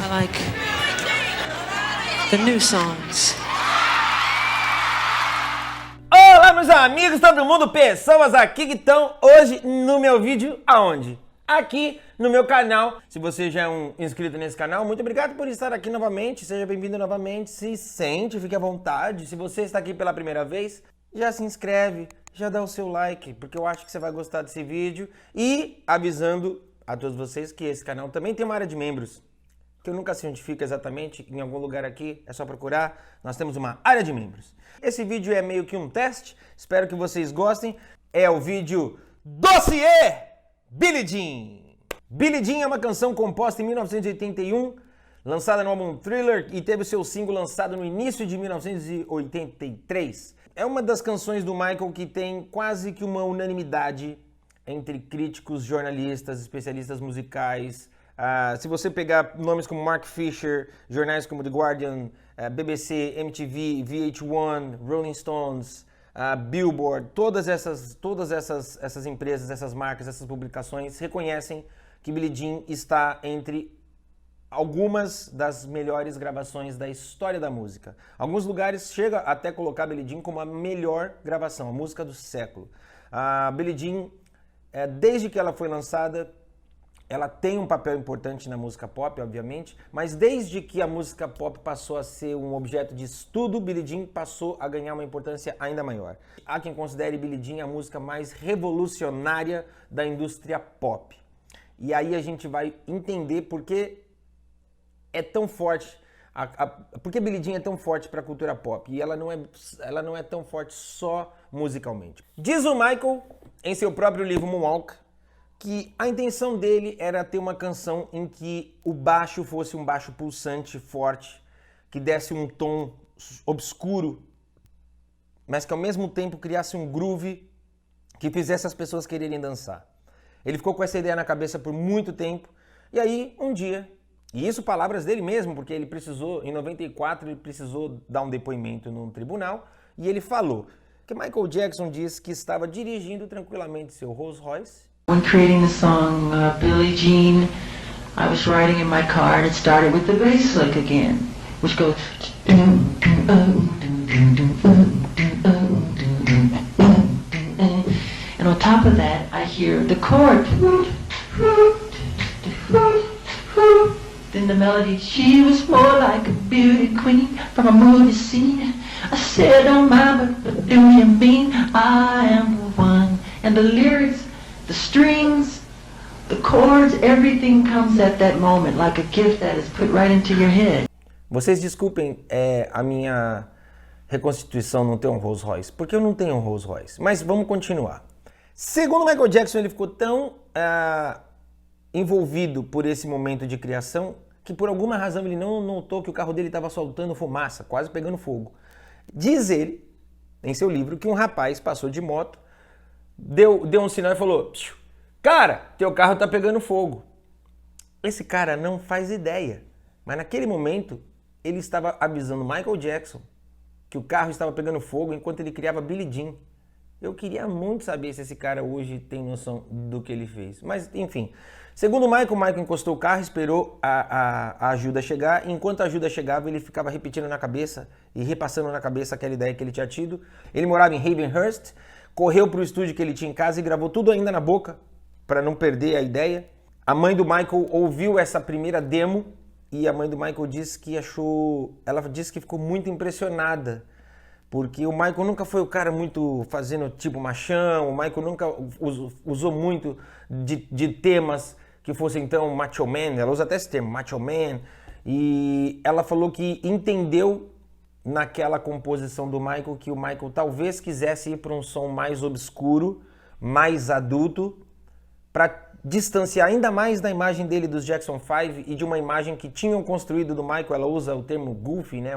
like the new songs. Olá, meus amigos, todo mundo, pessoas aqui que estão hoje no meu vídeo, aonde? Aqui no meu canal. Se você já é um inscrito nesse canal, muito obrigado por estar aqui novamente, seja bem-vindo novamente, se sente, fique à vontade. Se você está aqui pela primeira vez, já se inscreve, já dá o seu like, porque eu acho que você vai gostar desse vídeo. E avisando a todos vocês que esse canal também tem uma área de membros, que eu nunca sei onde fica exatamente, em algum lugar aqui, é só procurar, nós temos uma área de membros. Esse vídeo é meio que um teste, espero que vocês gostem, é o vídeo Dossiê Billie Jean. Billie Jean é uma canção composta em 1981, lançada no álbum Thriller e teve seu single lançado no início de 1983. É uma das canções do Michael que tem quase que uma unanimidade entre críticos, jornalistas, especialistas musicais. Se você pegar nomes como Mark Fisher, jornais como The Guardian, BBC, MTV, VH1, Rolling Stones, Billboard, todas essas empresas, essas marcas, essas publicações reconhecem que Billie Jean está entre algumas das melhores gravações da história da música. Alguns lugares chegam até a colocar Billie Jean como a melhor gravação, a música do século. A Billie Jean, desde que ela foi lançada, ela tem um papel importante na música pop, obviamente, mas desde que a música pop passou a ser um objeto de estudo, Billie Jean passou a ganhar uma importância ainda maior. Há quem considere Billie Jean a música mais revolucionária da indústria pop. E aí a gente vai entender por que é tão forte, por que Billie Jean é tão forte para a cultura pop. E ela não é tão forte só musicalmente. Diz o Michael, em seu próprio livro Moonwalk, que a intenção dele era ter uma canção em que o baixo fosse um baixo pulsante, forte, que desse um tom obscuro, mas que ao mesmo tempo criasse um groove que fizesse as pessoas quererem dançar. Ele ficou com essa ideia na cabeça por muito tempo, e aí um dia, e isso palavras dele mesmo, porque ele precisou, em 94, ele precisou dar um depoimento num tribunal, e ele falou que Michael Jackson disse que estava dirigindo tranquilamente seu Rolls Royce. When creating the song Billie Jean, I was riding in my car and it started with the bass lick again, which goes. And on top of that, I hear the chord. Then the melody, she was more like a beauty queen from a movie scene. I said, oh mama, what do you mean? I am the one. And the lyrics, the strings, the chords, everything comes at that moment like a gift that is put right into your head. Vocês desculpem a minha reconstituição não ter um Rolls Royce, porque eu não tenho um Rolls Royce, mas vamos continuar. Segundo Michael Jackson, ele ficou tão envolvido por esse momento de criação que por alguma razão ele não notou que o carro dele estava soltando fumaça, quase pegando fogo. Diz ele, em seu livro, que um rapaz passou de moto, deu um sinal e falou: cara, teu carro tá pegando fogo. Esse cara não faz ideia, mas naquele momento ele estava avisando Michael Jackson que o carro estava pegando fogo enquanto ele criava Billie Jean. Eu queria muito saber se esse cara hoje tem noção do que ele fez. Mas, enfim, segundo o Michael encostou o carro, esperou a ajuda chegar. E enquanto a ajuda chegava, ele ficava repetindo na cabeça e repassando na cabeça aquela ideia que ele tinha tido. Ele morava em Havenhurst, correu para o estúdio que ele tinha em casa e gravou tudo ainda na boca, para não perder a ideia. A mãe do Michael ouviu essa primeira demo e a mãe do Michael disse que ela disse que ficou muito impressionada, porque o Michael nunca foi o cara muito fazendo tipo machão, o Michael nunca usou muito de temas que fossem então macho man, ela usa até esse termo, macho man, e ela falou que entendeu naquela composição do Michael que o Michael talvez quisesse ir para um som mais obscuro, mais adulto, para distanciar ainda mais da imagem dele dos Jackson 5 e de uma imagem que tinham construído do Michael. Ela usa o termo goofy, né?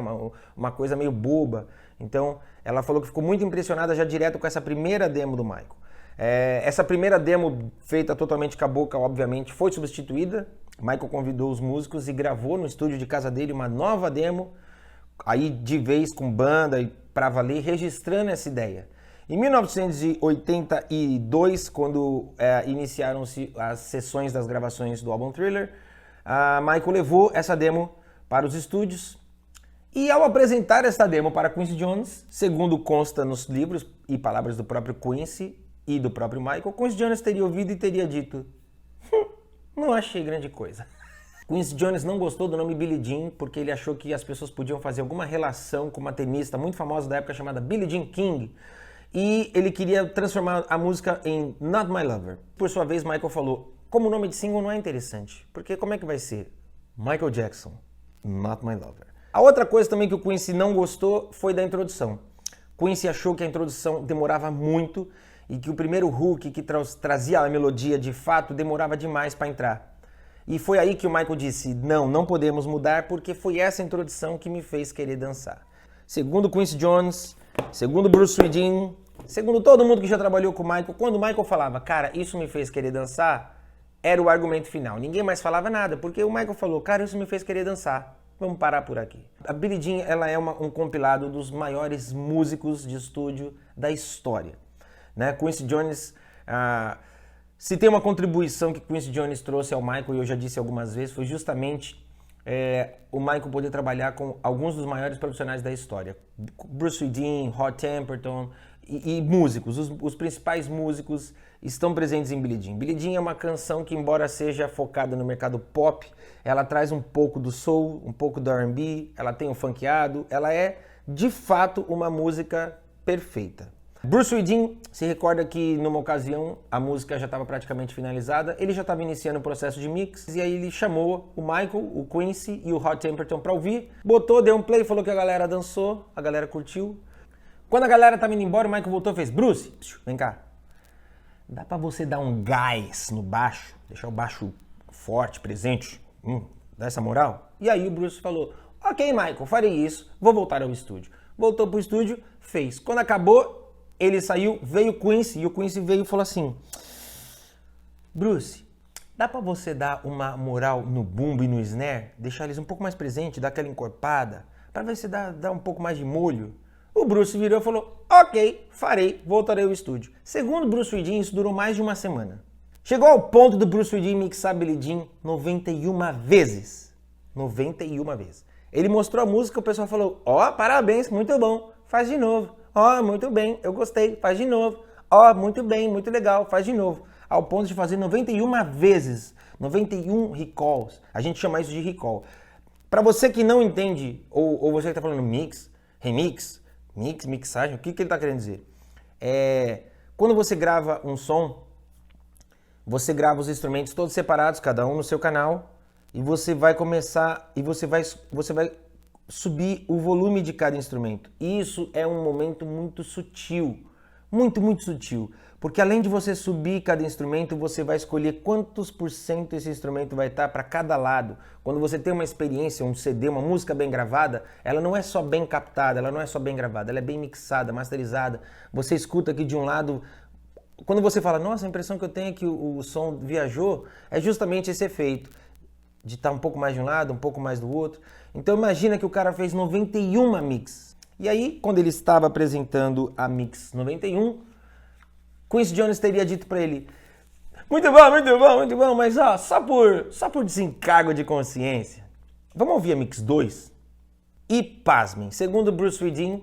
uma coisa meio boba. Então, ela falou que ficou muito impressionada já direto com essa primeira demo do Michael. Essa primeira demo, feita totalmente com a boca, obviamente, foi substituída. Michael convidou os músicos e gravou no estúdio de casa dele uma nova demo, aí de vez com banda e para valer, registrando essa ideia. Em 1982, quando iniciaram-se as sessões das gravações do álbum Thriller, a Michael levou essa demo para os estúdios e ao apresentar essa demo para Quincy Jones, segundo consta nos livros e palavras do próprio Quincy e do próprio Michael, Quincy Jones teria ouvido e teria dito: não achei grande coisa. Quincy Jones não gostou do nome Billie Jean porque ele achou que as pessoas podiam fazer alguma relação com uma tenista muito famosa da época chamada Billie Jean King. E ele queria transformar a música em Not My Lover. Por sua vez, Michael falou: como o nome de single não é interessante, porque como é que vai ser? Michael Jackson, Not My Lover. A outra coisa também que o Quincy não gostou foi da introdução. Quincy achou que a introdução demorava muito e que o primeiro hook que trazia a melodia de fato demorava demais para entrar. E foi aí que o Michael disse: não podemos mudar porque foi essa introdução que me fez querer dançar. Segundo Quincy Jones, segundo Bruce Swedien, segundo todo mundo que já trabalhou com o Michael, quando o Michael falava: cara, isso me fez querer dançar, era o argumento final. Ninguém mais falava nada, porque o Michael falou: cara, isso me fez querer dançar. Vamos parar por aqui. A Billie Jean, ela é um compilado dos maiores músicos de estúdio da história. Né? Quincy Jones, se tem uma contribuição que Quincy Jones trouxe ao Michael, e eu já disse algumas vezes, foi justamente o Michael poder trabalhar com alguns dos maiores profissionais da história. Bruce Swedien, Hot Temperton e músicos. Os principais músicos estão presentes em Billie Jean. Billie Jean é uma canção que, embora seja focada no mercado pop, ela traz um pouco do soul, um pouco do R&B, ela tem um funkeado, ela é, de fato, uma música perfeita. Bruce Swedien se recorda que, numa ocasião, a música já estava praticamente finalizada, ele já estava iniciando o processo de mix, e aí ele chamou o Michael, o Quincy e o Hot Temperton para ouvir, botou, deu um play, falou que a galera dançou, a galera curtiu. Quando a galera estava indo embora, o Michael voltou e fez: Bruce, vem cá, dá para você dar um gás no baixo, deixar o baixo forte, presente, dá essa moral? E aí o Bruce falou: ok, Michael, farei isso, vou voltar ao estúdio. Voltou pro estúdio, fez. Quando acabou, ele saiu, veio o Quincy, e o Quincy veio e falou assim: Bruce, dá pra você dar uma moral no bumbo e no snare? Deixar eles um pouco mais presente, dar aquela encorpada, pra ver se dá um pouco mais de molho? O Bruce virou e falou: ok, farei, voltarei ao estúdio. Segundo Bruce Swedien, isso durou mais de uma semana. Chegou ao ponto do Bruce Swedien mixar Billie Jean 91 vezes. 91 vezes. Ele mostrou a música, o pessoal falou: ó, parabéns, muito bom, faz de novo. Ó, muito bem, eu gostei, faz de novo. Ó, muito bem, muito legal, faz de novo. Ao ponto de fazer 91 vezes, 91 recalls. A gente chama isso de recall. Para você que não entende, ou você que está falando mix, remix, mixagem, o que ele está querendo dizer? Quando você grava um som, você grava os instrumentos todos separados, cada um no seu canal, e você vai começar, e você vai subir o volume de cada instrumento. E isso é um momento muito sutil, muito sutil, porque além de você subir cada instrumento, você vai escolher quantos por cento esse instrumento vai estar para cada lado. Quando você tem uma experiência, um CD, uma música bem gravada, ela não é só bem captada, ela não é só bem gravada, ela é bem mixada, masterizada. Você escuta aqui de um lado. Quando você fala: nossa, a impressão que eu tenho é que o som viajou, é justamente esse efeito de estar um pouco mais de um lado, um pouco mais do outro. Então imagina que o cara fez 91 mix. E aí, quando ele estava apresentando a mix 91, Quincy Jones teria dito para ele: muito bom, mas ó, só por desencargo de consciência, vamos ouvir a mix 2? E pasmem, segundo Bruce Swedien,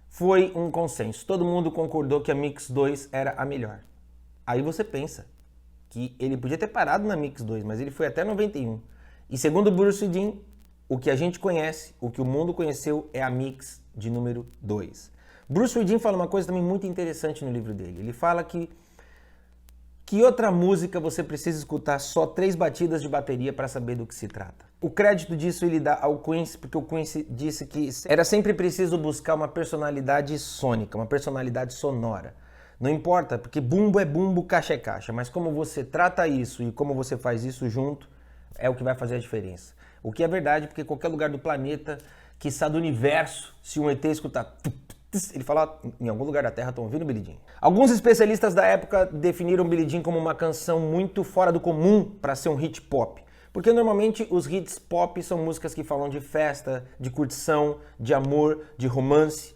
foi um consenso. Todo mundo concordou que a mix 2 era a melhor. Aí você pensa que ele podia ter parado na mix 2, mas ele foi até 91. E segundo Bruce Swedien, o que a gente conhece, o que o mundo conheceu é a mix de número 2. Bruce Swedien fala uma coisa também muito interessante no livro dele. Ele fala que outra música você precisa escutar só 3 batidas de bateria para saber do que se trata. O crédito disso ele dá ao Quincy, porque o Quincy disse que era sempre preciso buscar uma personalidade sônica, uma personalidade sonora. Não importa, porque bumbo é bumbo, caixa é caixa, mas como você trata isso e como você faz isso junto é o que vai fazer a diferença. O que é verdade, porque qualquer lugar do planeta, quiçá do universo, se um ET escutar, ele fala: em algum lugar da Terra estão ouvindo Billie Jean. Alguns especialistas da época definiram Billie Jean como uma canção muito fora do comum para ser um hit pop. Porque normalmente os hits pop são músicas que falam de festa, de curtição, de amor, de romance.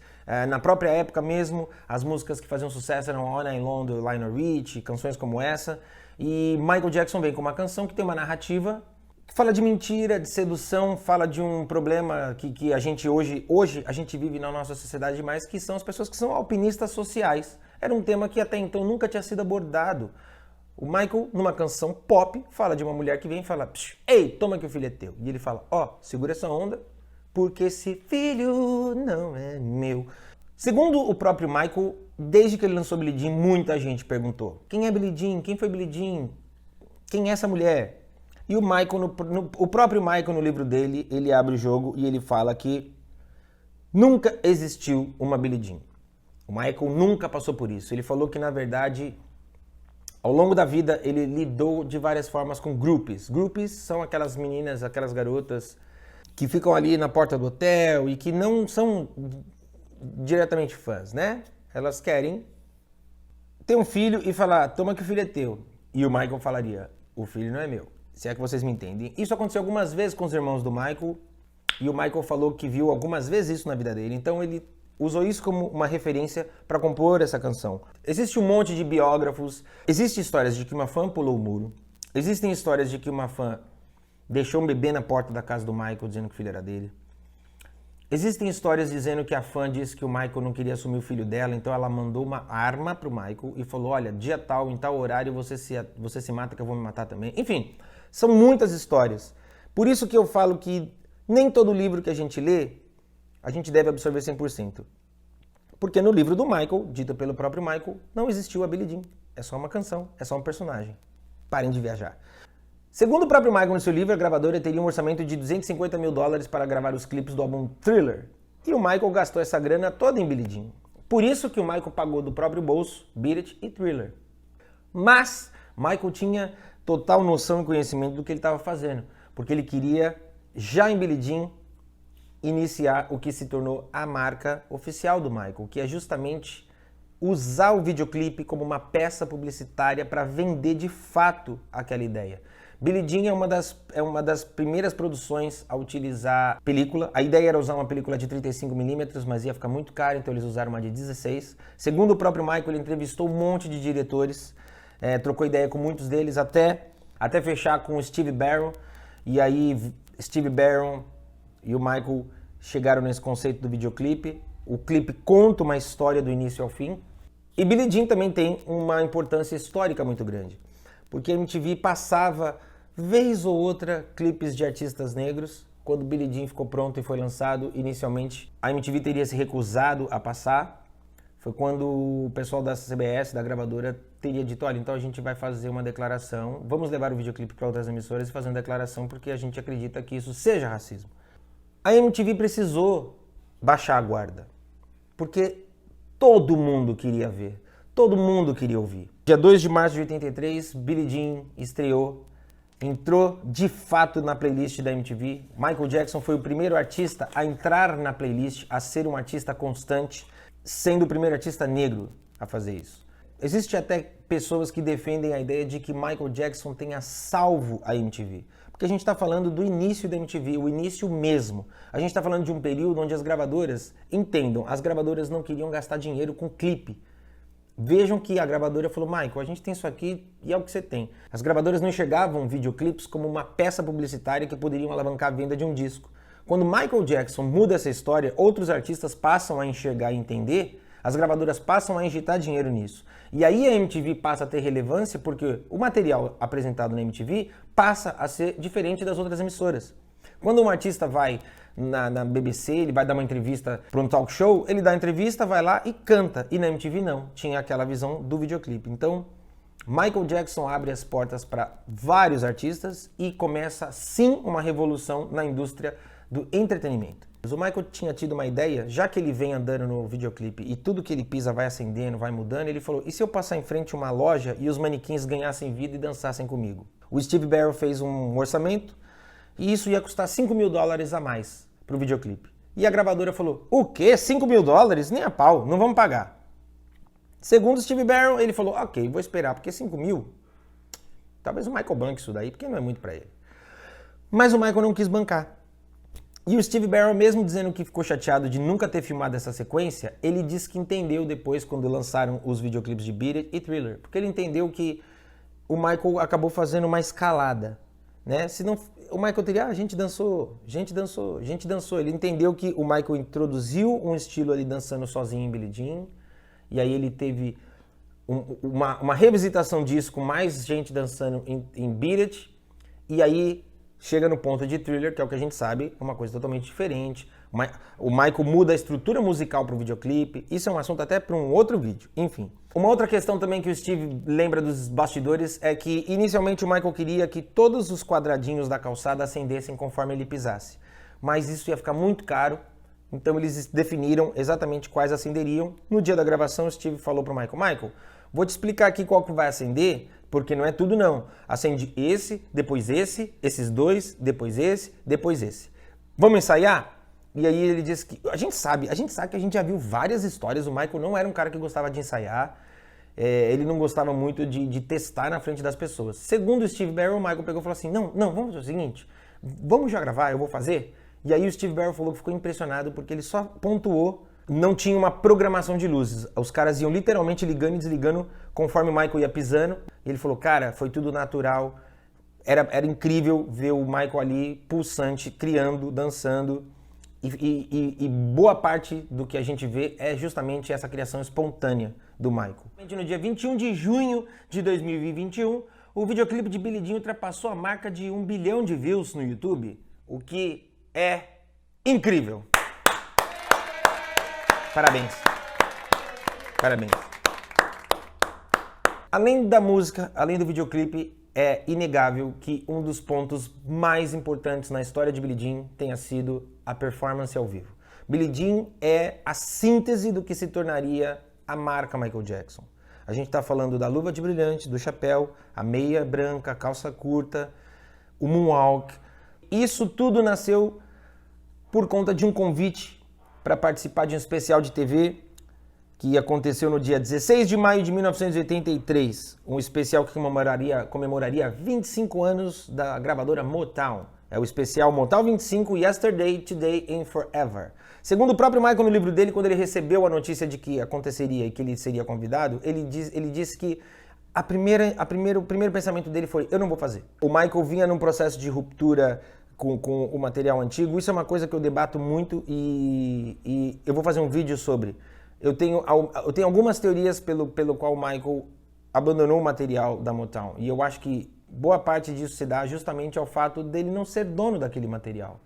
Na própria época mesmo, as músicas que faziam sucesso eram All Night Long, do Lionel Richie, canções como essa. E Michael Jackson vem com uma canção que tem uma narrativa Fala de mentira, de sedução, fala de um problema que a gente hoje a gente vive na nossa sociedade demais, que são as pessoas que são alpinistas sociais. Era um tema que até então nunca tinha sido abordado. O Michael, numa canção pop, fala de uma mulher que vem e fala: ei, toma que o filho é teu. E ele fala: segura essa onda, porque esse filho não é meu. Segundo o próprio Michael, desde que ele lançou Billie Jean, muita gente perguntou: quem é Billie Jean? Quem foi Billie Jean? Quem é essa mulher? E o Michael, o próprio Michael, no livro dele, ele abre o jogo e ele fala que nunca existiu uma Billie Jean. O Michael nunca passou por isso. Ele falou que, na verdade, ao longo da vida, ele lidou de várias formas com groupies. Groupies são aquelas meninas, aquelas garotas que ficam ali na porta do hotel e que não são diretamente fãs, né? Elas querem ter um filho e falar: toma que o filho é teu. E o Michael falaria: o filho não é meu. Se é que vocês me entendem. Isso aconteceu algumas vezes com os irmãos do Michael, e o Michael falou que viu algumas vezes isso na vida dele. Então ele usou isso como uma referência para compor essa canção. Existe um monte de biógrafos, existem histórias de que uma fã pulou o muro, existem histórias de que uma fã deixou um bebê na porta da casa do Michael dizendo que o filho era dele. Existem histórias dizendo que a fã disse que o Michael não queria assumir o filho dela, então ela mandou uma arma pro Michael e falou: olha, dia tal, em tal horário você se mata que eu vou me matar também. Enfim, são muitas histórias. Por isso que eu falo que nem todo livro que a gente lê, a gente deve absorver 100%. Porque no livro do Michael, dito pelo próprio Michael, não existiu a Billie Jean. É só uma canção, é só um personagem. Parem de viajar. Segundo o próprio Michael no seu livro, a gravadora teria um orçamento de $250 mil para gravar os clipes do álbum Thriller. E o Michael gastou essa grana toda em Billie Jean. Por isso que o Michael pagou do próprio bolso Beat It e Thriller. Mas Michael tinha total noção e conhecimento do que ele estava fazendo. Porque ele queria, já em Billie Jean, iniciar o que se tornou a marca oficial do Michael, que é justamente usar o videoclipe como uma peça publicitária para vender de fato aquela ideia. Billie Jean é uma das primeiras produções a utilizar película. A ideia era usar uma película de 35mm, mas ia ficar muito caro, então eles usaram uma de 16. Segundo o próprio Michael, ele entrevistou um monte de diretores, trocou ideia com muitos deles, até fechar com o Steve Barron. E aí Steve Barron e o Michael chegaram nesse conceito do videoclipe. O clipe conta uma história do início ao fim. E Billie Jean também tem uma importância histórica muito grande, porque a MTV passava, vez ou outra, clipes de artistas negros. Quando Billie Jean ficou pronto e foi lançado, inicialmente a MTV teria se recusado a passar. Foi quando o pessoal da CBS, da gravadora, teria dito: olha, então a gente vai fazer uma declaração, vamos levar o videoclipe para outras emissoras e fazer uma declaração porque a gente acredita que isso seja racismo. A MTV precisou baixar a guarda, porque todo mundo queria ver, todo mundo queria ouvir. Dia 2 de março de 83, Billie Jean estreou, entrou de fato na playlist da MTV. Michael Jackson foi o primeiro artista a entrar na playlist, a ser um artista constante, sendo o primeiro artista negro a fazer isso. Existem até pessoas que defendem a ideia de que Michael Jackson tenha salvo a MTV. Porque a gente está falando do início da MTV, o início mesmo. A gente está falando de um período onde as gravadoras, entendam, as gravadoras não queriam gastar dinheiro com clipe. Vejam que a gravadora falou: Michael, a gente tem isso aqui e é o que você tem. As gravadoras não enxergavam videoclipes como uma peça publicitária que poderiam alavancar a venda de um disco. Quando Michael Jackson muda essa história, outros artistas passam a enxergar e entender, as gravadoras passam a injetar dinheiro nisso. E aí a MTV passa a ter relevância porque o material apresentado na MTV passa a ser diferente das outras emissoras. Quando um artista vai na BBC, ele vai dar uma entrevista para um talk show, ele dá a entrevista, vai lá e canta. E na MTV não, tinha aquela visão do videoclipe. Então, Michael Jackson abre as portas para vários artistas e começa sim uma revolução na indústria do entretenimento. O Michael tinha tido uma ideia, já que ele vem andando no videoclipe e tudo que ele pisa vai acendendo, vai mudando, ele falou: e se eu passar em frente a uma loja e os manequins ganhassem vida e dançassem comigo? O Steve Barron fez um orçamento e isso ia custar $5 mil a mais pro videoclipe. E a gravadora falou: o quê? $5 mil? Nem a pau, não vamos pagar. Segundo Steve Barron, ele falou: ok, vou esperar, porque 5 mil, talvez o Michael banque isso daí, porque não é muito para ele. Mas o Michael não quis bancar. E o Steve Barron, mesmo dizendo que ficou chateado de nunca ter filmado essa sequência, ele disse que entendeu depois quando lançaram os videoclipes de Beat It e Thriller. Porque ele entendeu que o Michael acabou fazendo uma escalada. né? Se não, o Michael teria, a gente dançou. Ele entendeu que o Michael introduziu um estilo ali dançando sozinho em Billie Jean, e aí ele teve uma revisitação disso com mais gente dançando em Beat It, e aí chega no ponto de Thriller, que é o que a gente sabe, é uma coisa totalmente diferente. O Michael muda a estrutura musical para o videoclipe. Isso é um assunto até para um outro vídeo. Enfim. Uma outra questão também que o Steve lembra dos bastidores é que inicialmente o Michael queria que todos os quadradinhos da calçada acendessem conforme ele pisasse. Mas isso ia ficar muito caro, então eles definiram exatamente quais acenderiam. No dia da gravação, o Steve falou para o Michael, vou te explicar aqui qual que vai acender, porque não é tudo não. Acende esse, depois esse, esses dois, depois esse, depois esse. Vamos ensaiar? E aí ele disse que... A gente sabe que a gente já viu várias histórias. O Michael não era um cara que gostava de ensaiar. Ele não gostava muito de testar na frente das pessoas. Segundo o Steve Barron, o Michael pegou e falou assim, não, vamos fazer o seguinte, vamos já gravar, eu vou fazer. E aí o Steve Barron falou que ficou impressionado porque ele só pontuou, não tinha uma programação de luzes. Os caras iam literalmente ligando e desligando conforme o Michael ia pisando. E ele falou, cara, foi tudo natural. Era incrível ver o Michael ali pulsante, criando, dançando. E boa parte do que a gente vê é justamente essa criação espontânea do Michael. No dia 21 de junho de 2021, o videoclipe de Billie Jean ultrapassou a marca de 1 bilhão de views no YouTube, o que é incrível. Parabéns. Parabéns. Além da música, além do videoclipe, é inegável que um dos pontos mais importantes na história de Billie Jean tenha sido a performance ao vivo. Billie Jean é a síntese do que se tornaria a marca Michael Jackson. A gente está falando da luva de brilhante, do chapéu, a meia branca, a calça curta, o moonwalk. Isso tudo nasceu por conta de um convite para participar de um especial de TV que aconteceu no dia 16 de maio de 1983, um especial que comemoraria 25 anos da gravadora Motown. É o especial Motown 25, Yesterday, Today and Forever. Segundo o próprio Michael no livro dele, quando ele recebeu a notícia de que aconteceria e que ele seria convidado, ele disse que o primeiro pensamento dele foi, eu não vou fazer. O Michael vinha num processo de ruptura com o material antigo, isso é uma coisa que eu debato muito e eu vou fazer um vídeo sobre. Eu tenho algumas teorias pelo qual o Michael abandonou o material da Motown. E eu acho que boa parte disso se dá justamente ao fato dele não ser dono daquele material.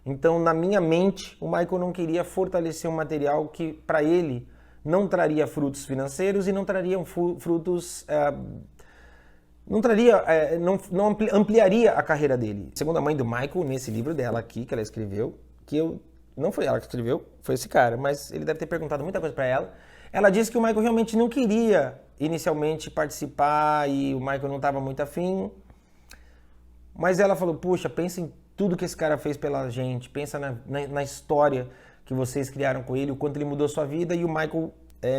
Então, na minha mente, o Michael não queria fortalecer um material que, para ele, não traria frutos financeiros e não traria frutos... não ampliaria a carreira dele. Segundo a mãe do Michael, nesse livro dela aqui, que ela escreveu, não foi ela que escreveu, foi esse cara, mas ele deve ter perguntado muita coisa para ela. Ela disse que o Michael realmente não queria inicialmente participar e o Michael não estava muito afim. Mas ela falou, puxa, pensa em tudo que esse cara fez pela gente, pensa na história que vocês criaram com ele, o quanto ele mudou sua vida. E o Michael,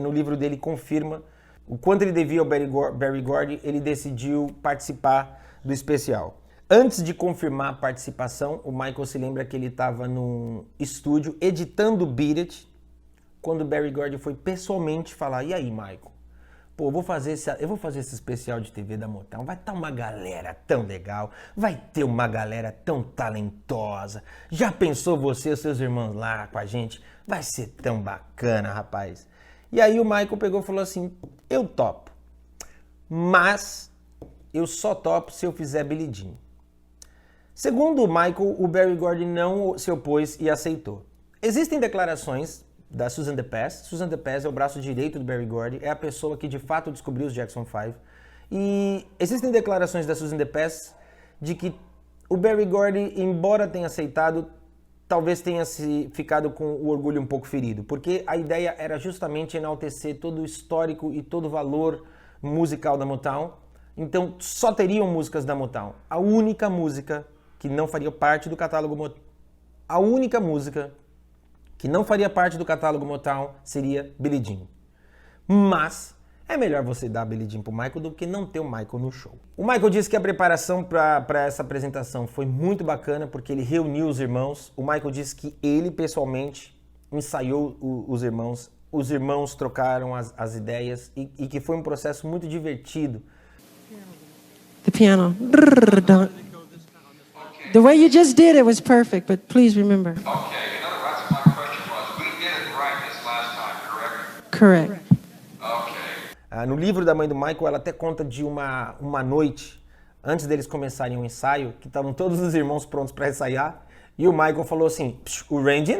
no livro dele, confirma o quanto ele devia ao Berry Gordy, ele decidiu participar do especial. Antes de confirmar a participação, o Michael se lembra que ele estava num estúdio editando Beat It, quando o Berry Gordy foi pessoalmente falar, e aí, Michael? Pô, eu vou fazer esse especial de TV da Motown, vai estar uma galera tão legal, vai ter uma galera tão talentosa. Já pensou você e seus irmãos lá com a gente? Vai ser tão bacana, rapaz. E aí o Michael pegou e falou assim, eu topo, mas eu só topo se eu fizer Billie Jean. Segundo o Michael, o Berry Gordy não se opôs e aceitou. Existem declarações da Susan DePass. Susan DePass é o braço direito do Berry Gordy, é a pessoa que de fato descobriu os Jackson 5. E existem declarações da Susan DePass de que o Berry Gordy, embora tenha aceitado, talvez tenha ficado com o orgulho um pouco ferido, porque a ideia era justamente enaltecer todo o histórico e todo o valor musical da Motown. Então só teriam músicas da Motown. A única música que não faria parte do catálogo Motown seria Billie Jean. Mas é melhor você dar Billie Jean pro Michael do que não ter o Michael no show. O Michael disse que a preparação para essa apresentação foi muito bacana porque ele reuniu os irmãos. O Michael disse que ele pessoalmente ensaiou os irmãos trocaram as ideias e que foi um processo muito divertido. The piano. The way you just did it was perfect, but please remember. Okay, in other words, my question was, we did it right this last time, correct? Correct. Okay. No livro da mãe do Michael, ela até conta de uma noite, antes deles começarem o ensaio, que estavam todos os irmãos prontos para ensaiar, e o Michael falou assim, o Randy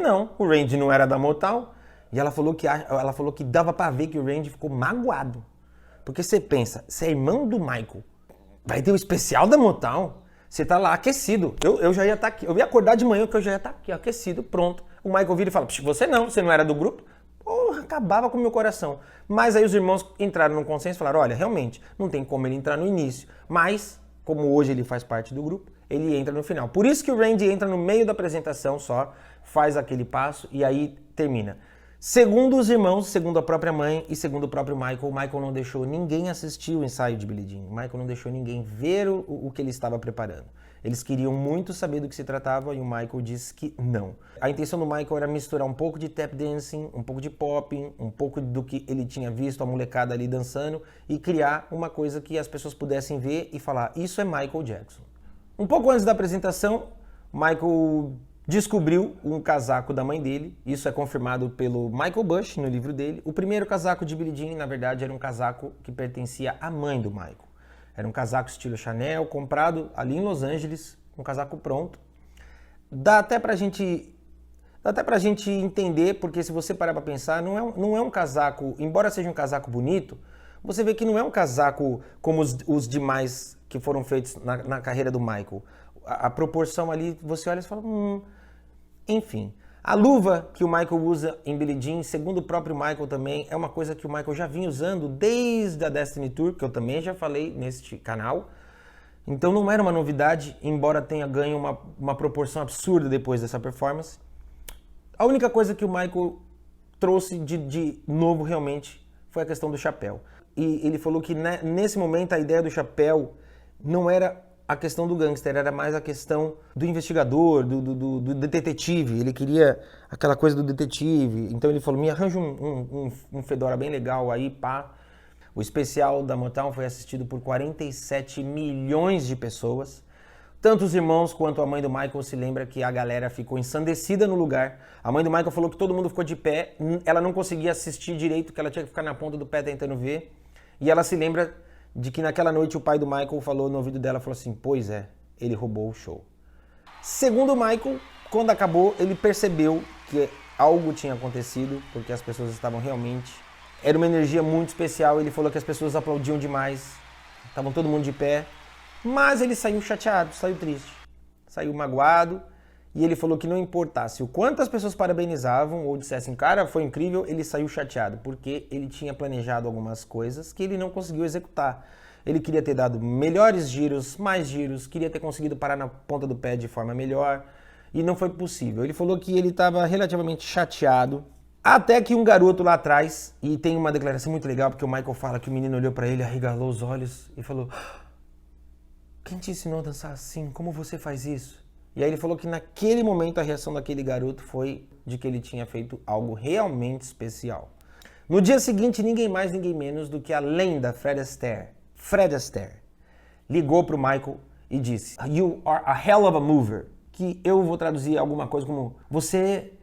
não era da Motown, e ela falou que dava para ver que o Randy ficou magoado. Porque você pensa, você é irmão do Michael, vai ter o especial da Motown, você tá lá aquecido, eu já ia estar aqui, eu ia acordar de manhã que eu já ia estar aqui, aquecido, pronto. O Michael vira e fala, você não era do grupo? Porra, acabava com o meu coração. Mas aí os irmãos entraram num consenso e falaram, olha, realmente, não tem como ele entrar no início, mas, como hoje ele faz parte do grupo, ele entra no final. Por isso que o Randy entra no meio da apresentação só, faz aquele passo e aí termina. Segundo os irmãos, segundo a própria mãe e segundo o próprio Michael, o Michael não deixou ninguém assistir o ensaio de Billie Jean. O Michael não deixou ninguém ver o que ele estava preparando. Eles queriam muito saber do que se tratava e o Michael disse que não. A intenção do Michael era misturar um pouco de tap dancing, um pouco de pop, um pouco do que ele tinha visto a molecada ali dançando e criar uma coisa que as pessoas pudessem ver e falar, isso é Michael Jackson. Um pouco antes da apresentação, Michael descobriu um casaco da mãe dele, isso é confirmado pelo Michael Bush no livro dele. O primeiro casaco de Billie Jean, na verdade, era um casaco que pertencia à mãe do Michael. Era um casaco estilo Chanel, comprado ali em Los Angeles, um casaco pronto. Dá até pra gente entender, porque se você parar pra pensar, não é um casaco, embora seja um casaco bonito, você vê que não é um casaco como os demais que foram feitos na carreira do Michael. A proporção ali, você olha e fala, enfim. A luva que o Michael usa em Billie Jean, segundo o próprio Michael também, é uma coisa que o Michael já vinha usando desde a Destiny Tour, que eu também já falei neste canal. Então não era uma novidade, embora tenha ganho uma proporção absurda depois dessa performance. A única coisa que o Michael trouxe de novo realmente foi a questão do chapéu. E ele falou que nesse momento a ideia do chapéu não era a questão do gangster, era mais a questão do investigador, do detetive. Ele queria aquela coisa do detetive. Então ele falou, me arranja um fedora bem legal aí, pá. O especial da Motown foi assistido por 47 milhões de pessoas. Tanto os irmãos quanto a mãe do Michael se lembra que a galera ficou ensandecida no lugar. A mãe do Michael falou que todo mundo ficou de pé. Ela não conseguia assistir direito, que ela tinha que ficar na ponta do pé tentando ver. E ela se lembra de que naquela noite o pai do Michael falou no ouvido dela, falou assim, pois é, ele roubou o show. Segundo o Michael, quando acabou, ele percebeu que algo tinha acontecido, porque as pessoas estavam realmente... Era uma energia muito especial, ele falou que as pessoas aplaudiam demais, estavam todo mundo de pé, mas ele saiu chateado, saiu triste, saiu magoado, e ele falou que não importasse o quanto as pessoas parabenizavam ou dissessem, cara, foi incrível, ele saiu chateado, porque ele tinha planejado algumas coisas que ele não conseguiu executar. Ele queria ter dado melhores giros, mais giros, queria ter conseguido parar na ponta do pé de forma melhor, e não foi possível. Ele falou que ele estava relativamente chateado, até que um garoto lá atrás, e tem uma declaração muito legal, porque o Michael fala que o menino olhou para ele, arregalou os olhos e falou, quem te ensinou a dançar assim? Como você faz isso? E aí ele falou que naquele momento a reação daquele garoto foi de que ele tinha feito algo realmente especial. No dia seguinte, ninguém mais, ninguém menos do que a lenda Fred Astaire, ligou para o Michael e disse, you are a hell of a mover, que eu vou traduzir alguma coisa como, você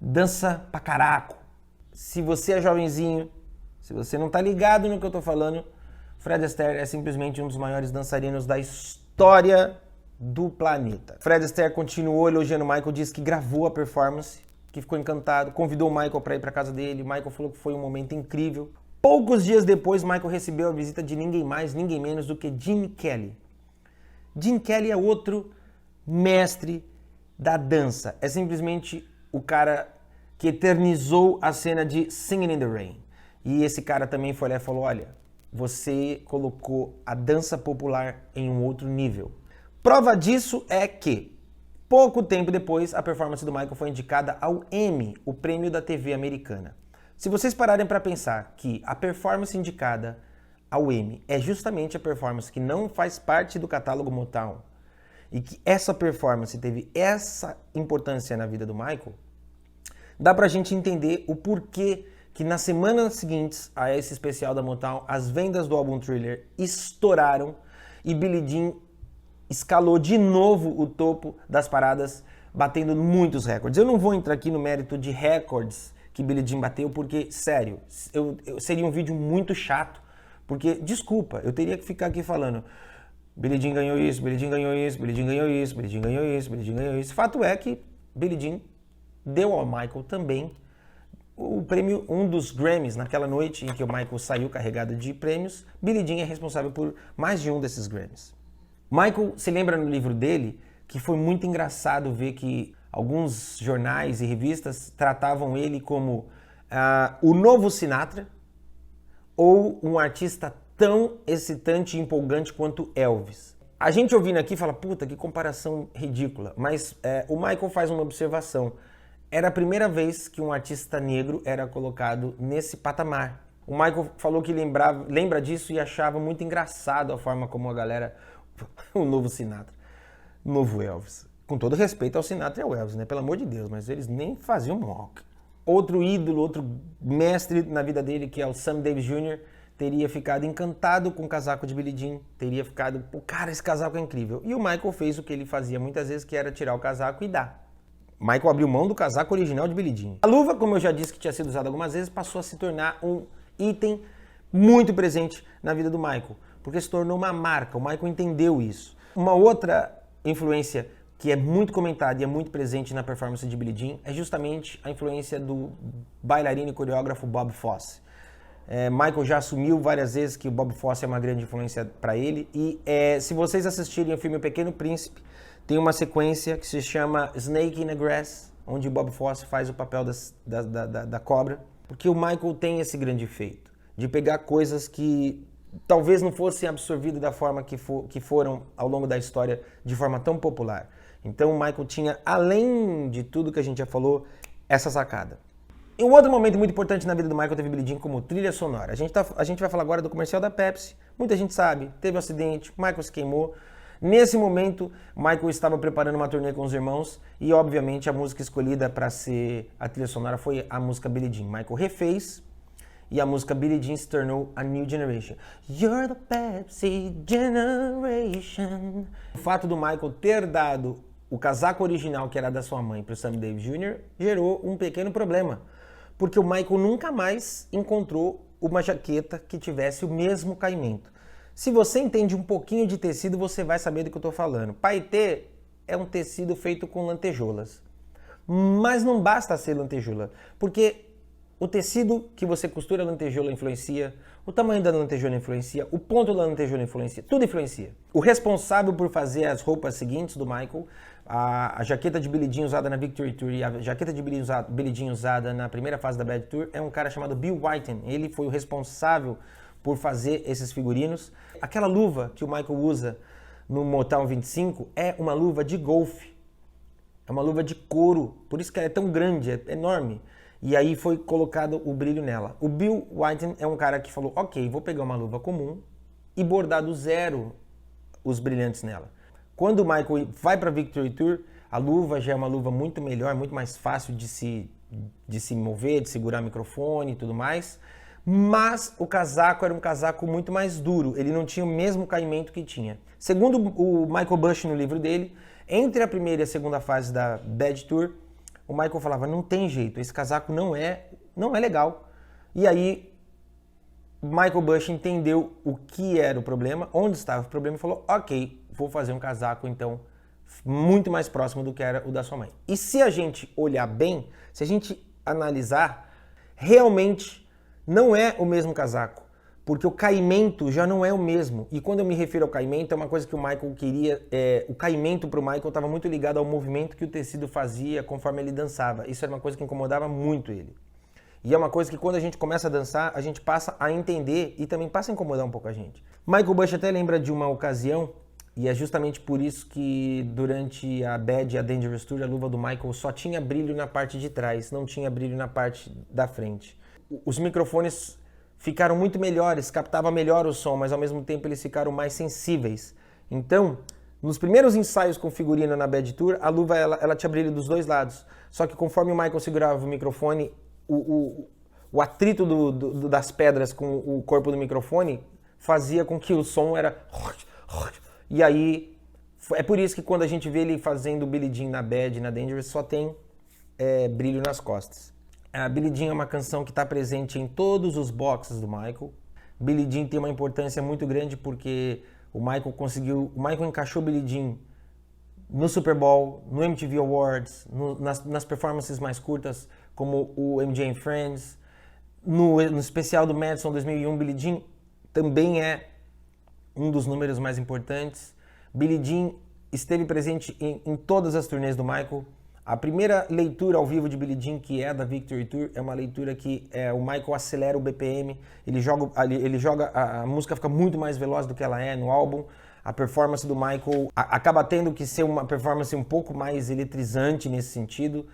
dança pra caraco. Se você é jovenzinho, se você não tá ligado no que eu tô falando, Fred Astaire é simplesmente um dos maiores dançarinos da história do planeta. Fred Astaire continuou elogiando o Michael, disse que gravou a performance, que ficou encantado, convidou o Michael para ir para casa dele. O Michael falou que foi um momento incrível. Poucos dias depois, Michael recebeu a visita de ninguém mais, ninguém menos do que Gene Kelly. Gene Kelly é outro mestre da dança. É simplesmente o cara que eternizou a cena de Singing in the Rain. E esse cara também foi lá e falou, olha, você colocou a dança popular em um outro nível. Prova disso é que, pouco tempo depois, a performance do Michael foi indicada ao Emmy, o prêmio da TV americana. Se vocês pararem para pensar que a performance indicada ao Emmy é justamente a performance que não faz parte do catálogo Motown, e que essa performance teve essa importância na vida do Michael, dá pra gente entender o porquê que nas semanas seguintes a esse especial da Motown, as vendas do álbum Thriller estouraram e Billie Jean escalou de novo o topo das paradas, batendo muitos recordes. Eu não vou entrar aqui no mérito de recordes que Billie Jean bateu, porque, sério, seria um vídeo muito chato, porque, desculpa, eu teria que ficar aqui falando Billie Jean ganhou isso, Billie Jean ganhou isso, Billie Jean ganhou isso, Billie Jean ganhou isso, Billie Jean ganhou isso. Fato é que Billie Jean deu ao Michael também o prêmio, um dos Grammys, naquela noite em que o Michael saiu carregado de prêmios. Billie Jean é responsável por mais de um desses Grammys. Michael se lembra no livro dele que foi muito engraçado ver que alguns jornais e revistas tratavam ele como o novo Sinatra ou um artista tão excitante e empolgante quanto Elvis. A gente ouvindo aqui fala, puta, que comparação ridícula, mas o Michael faz uma observação. Era a primeira vez que um artista negro era colocado nesse patamar. O Michael falou que lembra disso e achava muito engraçado a forma como a galera... o novo Sinatra, o novo Elvis. Com todo respeito ao Sinatra e ao Elvis, né? Pelo amor de Deus, mas eles nem faziam rock. Outro ídolo, outro mestre na vida dele, que é o Sam Davis Jr., teria ficado encantado com o casaco de Billie Jean, teria ficado, pô, cara, esse casaco é incrível. E o Michael fez o que ele fazia muitas vezes, que era tirar o casaco e dar. Michael abriu mão do casaco original de Billie Jean. A luva, como eu já disse que tinha sido usada algumas vezes, passou a se tornar um item muito presente na vida do Michael, porque se tornou uma marca. O Michael entendeu isso. Uma outra influência que é muito comentada e é muito presente na performance de Billie Jean é justamente a influência do bailarino e coreógrafo Bob Fosse. Michael já assumiu várias vezes que o Bob Fosse é uma grande influência para ele, e se vocês assistirem o filme O Pequeno Príncipe, tem uma sequência que se chama Snake in the Grass, onde o Bob Fosse faz o papel da cobra, porque o Michael tem esse grande feito de pegar coisas que talvez não fossem absorvidas da forma que foram ao longo da história de forma tão popular. Então o Michael tinha, além de tudo que a gente já falou, essa sacada. E um outro momento muito importante na vida do Michael teve Billie Jean como trilha sonora. A gente vai falar agora do comercial da Pepsi. Muita gente sabe, teve um acidente, Michael se queimou. Nesse momento, Michael estava preparando uma turnê com os irmãos e, obviamente, a música escolhida para ser a trilha sonora foi a música Billie Jean. Michael refez e a música Billie Jean se tornou a New Generation. You're the Pepsi Generation. O fato do Michael ter dado o casaco original, que era da sua mãe, para o Sam Davis Jr., gerou um pequeno problema, porque o Michael nunca mais encontrou uma jaqueta que tivesse o mesmo caimento. Se você entende um pouquinho de tecido, você vai saber do que eu estou falando. Paetê é um tecido feito com lantejoulas. Mas não basta ser lantejoula, porque o tecido que você costura a lantejoula influencia, o tamanho da lantejoula influencia, o ponto da lantejoula influencia, tudo influencia. O responsável por fazer as roupas seguintes do Michael, a jaqueta de Billie Jean usada na Victory Tour e a jaqueta de Billie Jean usada na primeira fase da Bad Tour, é um cara chamado Bill Whiten. Ele foi o responsável por fazer esses figurinos. Aquela luva que o Michael usa no Motown 25 é uma luva de golfe. É uma luva de couro, por isso que ela é tão grande, é enorme. E aí foi colocado o brilho nela. O Bill Whiten é um cara que falou, ok, vou pegar uma luva comum e bordar do zero os brilhantes nela. Quando o Michael vai para a Victory Tour, a luva já é uma luva muito melhor, muito mais fácil de se mover, de segurar o microfone e tudo mais. Mas o casaco era um casaco muito mais duro, ele não tinha o mesmo caimento que tinha. Segundo o Michael Bush no livro dele, entre a primeira e a segunda fase da Bad Tour, o Michael falava, não tem jeito, esse casaco não é legal. E aí, Michael Bush entendeu o que era o problema, onde estava o problema e falou, ok, vou fazer um casaco então muito mais próximo do que era o da sua mãe. E se a gente olhar bem, se a gente analisar, realmente não é o mesmo casaco, porque o caimento já não é o mesmo. E quando eu me refiro ao caimento, é uma coisa que o Michael queria, o caimento para o Michael estava muito ligado ao movimento que o tecido fazia conforme ele dançava. Isso era uma coisa que incomodava muito ele. E é uma coisa que quando a gente começa a dançar, a gente passa a entender e também passa a incomodar um pouco a gente. Michael Bush até lembra de uma ocasião, e é justamente por isso que durante a Bad e a Dangerous Tour, a luva do Michael só tinha brilho na parte de trás, não tinha brilho na parte da frente. Os microfones ficaram muito melhores, captavam melhor o som, mas ao mesmo tempo eles ficaram mais sensíveis. Então, nos primeiros ensaios com figurino na Bad Tour, a luva ela tinha brilho dos dois lados. Só que conforme o Michael segurava o microfone, o atrito das pedras com o corpo do microfone fazia com que o som era... E aí É por isso que quando a gente vê ele fazendo Billie Jean na Bad, na Dangerous, só tem brilho nas costas. A Billie Jean é uma canção que está presente em todos os boxes do Michael. Billie Jean tem uma importância muito grande porque o Michael encaixou Billie Jean no Super Bowl, no MTV Awards, nas performances mais curtas, como o MJ and Friends, no especial do Madison 2001, Billie Jean também é um dos números mais importantes. Billie Jean esteve presente em todas as turnês do Michael. A primeira leitura ao vivo de Billie Jean, que é da Victory Tour, é uma leitura que o Michael acelera o BPM, ele joga a música fica muito mais veloz do que ela é no álbum. A performance do Michael acaba tendo que ser uma performance um pouco mais eletrizante nesse sentido.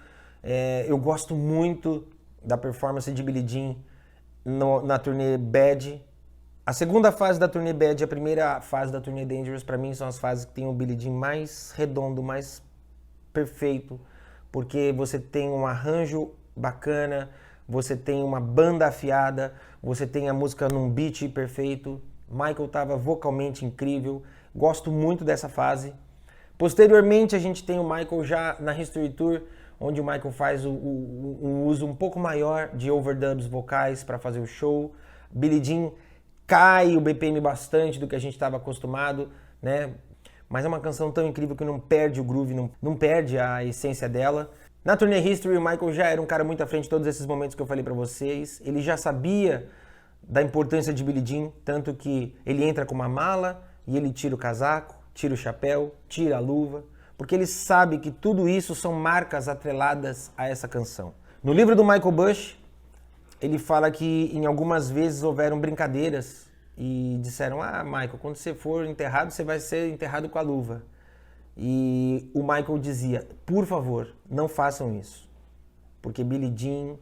Eu gosto muito da performance de Billie Jean na turnê Bad. A segunda fase da turnê Bad e a primeira fase da turnê Dangerous, para mim, são as fases que tem o Billie Jean mais redondo, mais perfeito, porque você tem um arranjo bacana, você tem uma banda afiada, você tem a música num beat perfeito. Michael estava vocalmente incrível, gosto muito dessa fase. Posteriormente, a gente tem o Michael já na History Tour, onde o Michael faz um uso um pouco maior de overdubs vocais para fazer o show. Billie Jean cai o BPM bastante do que a gente estava acostumado, né? Mas é uma canção tão incrível que não perde o groove, não perde a essência dela. Na turnê History, o Michael já era um cara muito à frente de todos esses momentos que eu falei pra vocês. Ele já sabia da importância de Billie Jean, tanto que ele entra com uma mala e ele tira o casaco, tira o chapéu, tira a luva, porque ele sabe que tudo isso são marcas atreladas a essa canção. No livro do Michael Bush, ele fala que em algumas vezes houveram brincadeiras e disseram: Michael, quando você for enterrado, você vai ser enterrado com a luva. E o Michael dizia: por favor, não façam isso, porque Billie Jean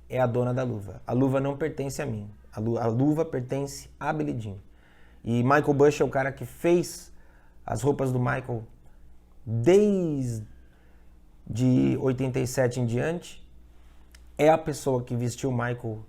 é a dona da luva. A luva não pertence a mim, a luva pertence a Billie Jean. E Michael Bush é o cara que fez as roupas do Michael desde 87 em diante. É a pessoa que vestiu o Michael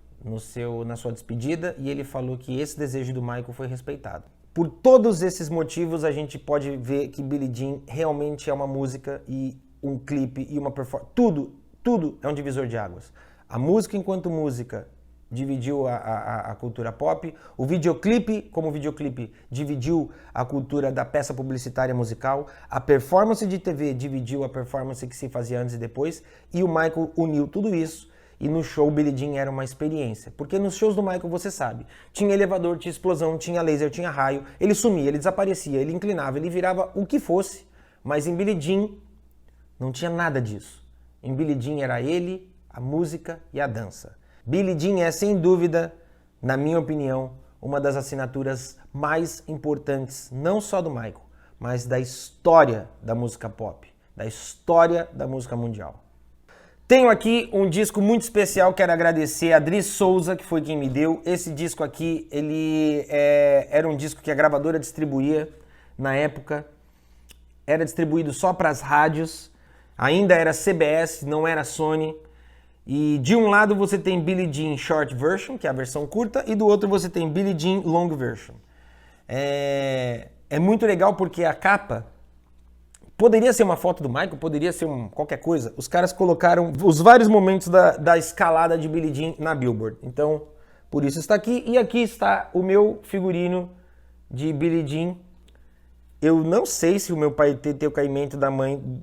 na sua despedida, e ele falou que esse desejo do Michael foi respeitado. Por todos esses motivos, a gente pode ver que Billie Jean realmente é uma música e um clipe e uma performance. Tudo é um divisor de águas. A música enquanto música dividiu a cultura pop. O videoclipe, como videoclipe, dividiu a cultura da peça publicitária musical. A performance de TV dividiu a performance que se fazia antes e depois. E o Michael uniu tudo isso. E no show, Billie Jean era uma experiência. Porque nos shows do Michael, você sabe, tinha elevador, tinha explosão, tinha laser, tinha raio. Ele sumia, ele desaparecia, ele inclinava, ele virava o que fosse. Mas em Billie Jean não tinha nada disso. Em Billie Jean era ele, a música e a dança. Billie Jean é, sem dúvida, na minha opinião, uma das assinaturas mais importantes, não só do Michael, mas da história da música pop, da história da música mundial. Tenho aqui um disco muito especial, quero agradecer a Adri Souza, que foi quem me deu. Esse disco aqui, ele era um disco que a gravadora distribuía na época. Era distribuído só para as rádios, ainda era CBS, não era Sony. E de um lado você tem Billie Jean Short Version, que é a versão curta, e do outro você tem Billie Jean Long Version. É muito legal porque a capa poderia ser uma foto do Michael, poderia ser qualquer coisa. Os caras colocaram os vários momentos da escalada de Billie Jean na Billboard. Então, por isso está aqui. E aqui está o meu figurino de Billie Jean. Eu não sei se o meu paetê tem o caimento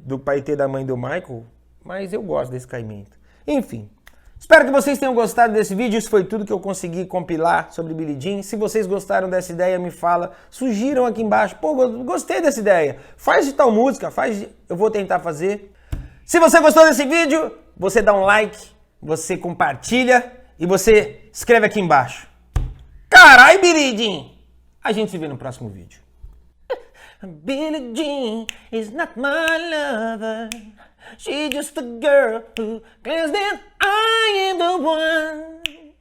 do paetê da mãe do Michael, mas eu gosto desse caimento. Enfim, espero que vocês tenham gostado desse vídeo. Isso foi tudo que eu consegui compilar sobre Billie Jean. Se vocês gostaram dessa ideia, me fala. Sugiram aqui embaixo. Pô, gostei dessa ideia. Faz de tal música, eu vou tentar fazer. Se você gostou desse vídeo, você dá um like, você compartilha e você escreve aqui embaixo: carai, Billie Jean! A gente se vê no próximo vídeo. Billie Jean is not my lover. She's just a girl who claims that I am the one.